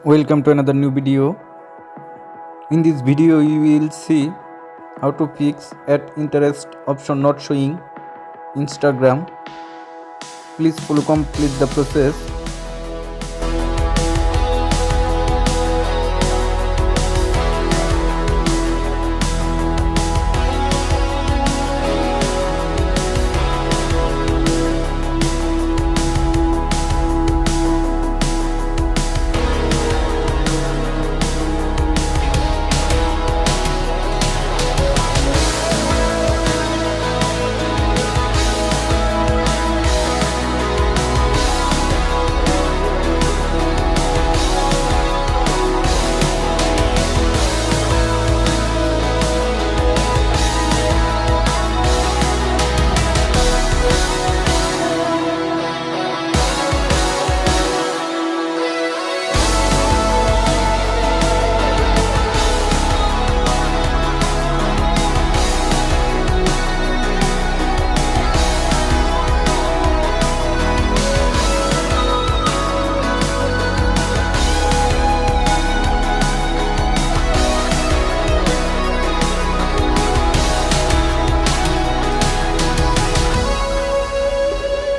Welcome to another new video. In this video you will see how to fix at interest option not showing Instagram. Please follow complete the process.